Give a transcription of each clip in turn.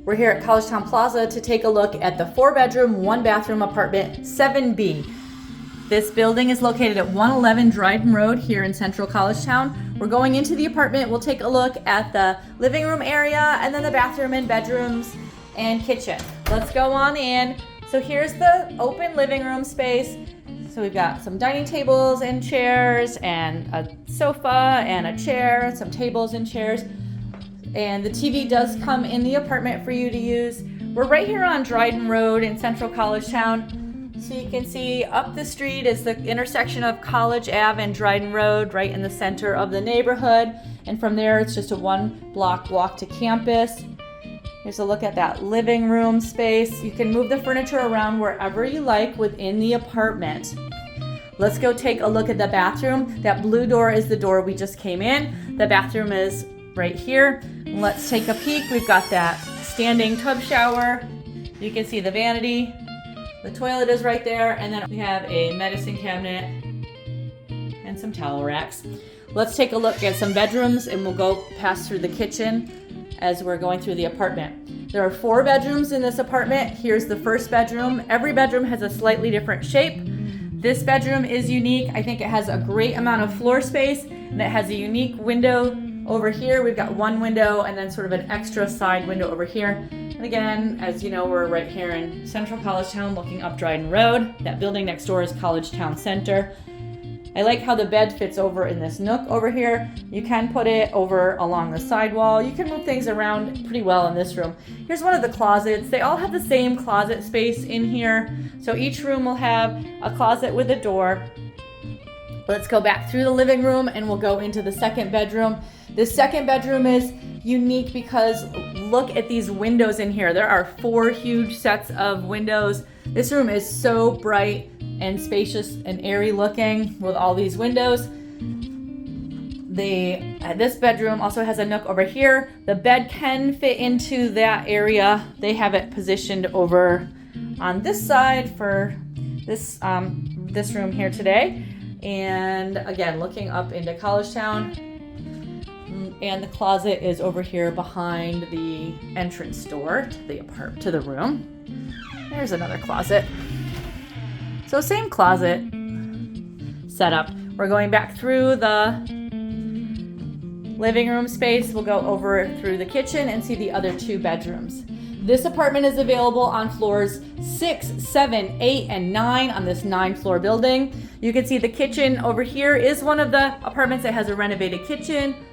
We're here at Collegetown Plaza to take a look at the 4-bedroom, 1-bathroom apartment 7B. This building is located at 111 Dryden Road here in central Collegetown. We're going into the apartment. We'll take a look at the living room area and then the bathroom and bedrooms and kitchen. Let's go on in. So here's the open living room space. So we've got some dining tables and chairs and a sofa and a chair, some tables and chairs. And the TV does come in the apartment for you to use. We're right here on Dryden Road in central Collegetown. So you can see up the street is the intersection of College Ave and Dryden Road, right in the center of the neighborhood. And from there, it's just a 1-block walk to campus. Here's a look at that living room space. You can move the furniture around wherever you like within the apartment. Let's go take a look at the bathroom. That blue door is the door we just came in. The bathroom is right here. Let's take a peek. We've got that standing tub shower. You can see the vanity. The toilet is right there. And then we have a medicine cabinet and some towel racks. Let's take a look at some bedrooms and we'll go pass through the kitchen as we're going through the apartment. There are 4 bedrooms in this apartment. Here's the first bedroom. Every bedroom has a slightly different shape. This bedroom is unique. I think it has a great amount of floor space and it has a unique window over here. We've got 1 window and then sort of an extra side window over here. And again, as you know, we're right here in central Collegetown looking up Dryden Road. That building next door is Collegetown Center. I like how the bed fits over in this nook over here. You can put it over along the sidewall. You can move things around pretty well in this room. Here's one of the closets. They all have the same closet space in here. So each room will have a closet with a door. Let's go back through the living room and we'll go into the second bedroom. This second bedroom is unique because look at these windows in here. There are 4 huge sets of windows. This room is so bright and spacious and airy looking with all these windows. This bedroom also has a nook over here. The bed can fit into that area. They have it positioned over on this side for this room here today. And again, looking up into Collegetown. And the closet is over here behind the entrance door to the room. There's another closet. So same closet setup. We're going back through the living room space. We'll go over through the kitchen and see the other 2 bedrooms. This apartment is available on floors 6, 7, 8, and 9 on this 9-floor building. You can see the kitchen over here is one of the apartments that has a renovated kitchen.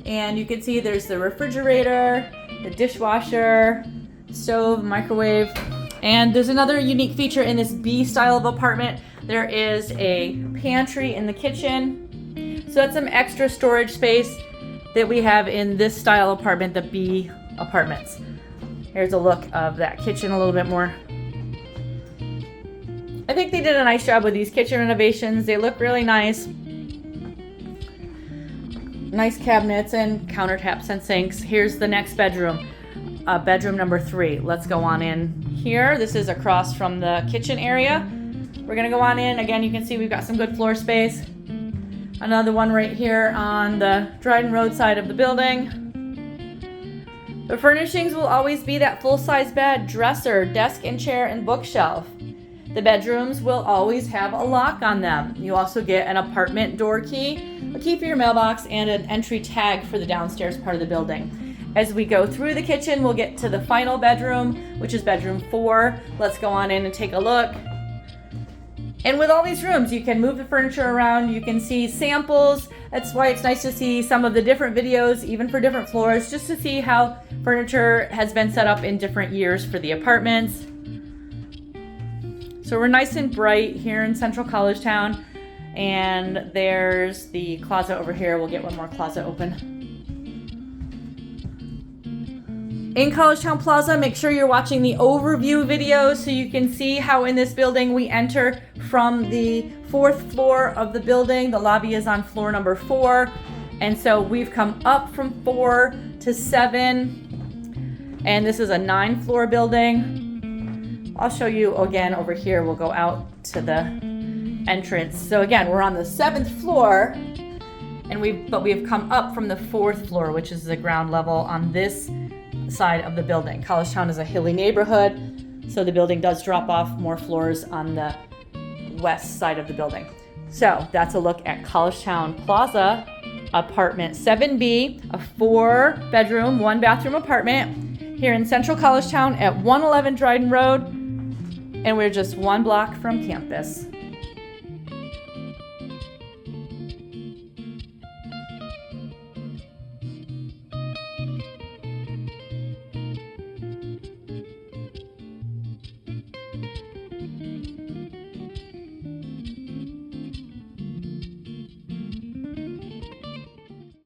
And you can see there's the refrigerator, the dishwasher, stove, microwave. And there's another unique feature in this B style of apartment. There is a pantry in the kitchen. So that's some extra storage space that we have in this style apartment, the B apartments. Here's a look of that kitchen a little bit more. I think they did a nice job with these kitchen renovations. They look really nice. Nice cabinets and countertops and sinks. Here's the next bedroom, bedroom number 3. Let's go on in here. This is across from the kitchen area. We're gonna go on in. Again, you can see we've got some good floor space. Another one right here on the Dryden Road side of the building. The furnishings will always be that full-size bed, dresser, desk and chair, and bookshelf. The bedrooms will always have a lock on them. You also get an apartment door key, a key for your mailbox, and an entry tag for the downstairs part of the building. As we go through the kitchen, we'll get to the final bedroom, which is bedroom 4. Let's go on in and take a look. And with all these rooms, you can move the furniture around. You can see samples. That's why it's nice to see some of the different videos, even for different floors, just to see how furniture has been set up in different years for the apartments. So we're nice and bright here in central Collegetown. And there's the closet over here. We'll get one more closet open. In Collegetown Plaza, make sure you're watching the overview video so you can see how in this building we enter from the 4th floor of the building. The lobby is on floor number 4. And so we've come up from 4 to 7. And this is a 9-floor building. I'll show you again over here. We'll go out to the entrance. So again, we're on the 7th floor, and we've come up from the 4th floor, which is the ground level on this side of the building. Collegetown is a hilly neighborhood, so the building does drop off more floors on the west side of the building. So that's a look at Collegetown Plaza, apartment 7B, a 4-bedroom, 1-bathroom apartment here in Central Collegetown at 111 Dryden Road, and we're just 1 block from campus.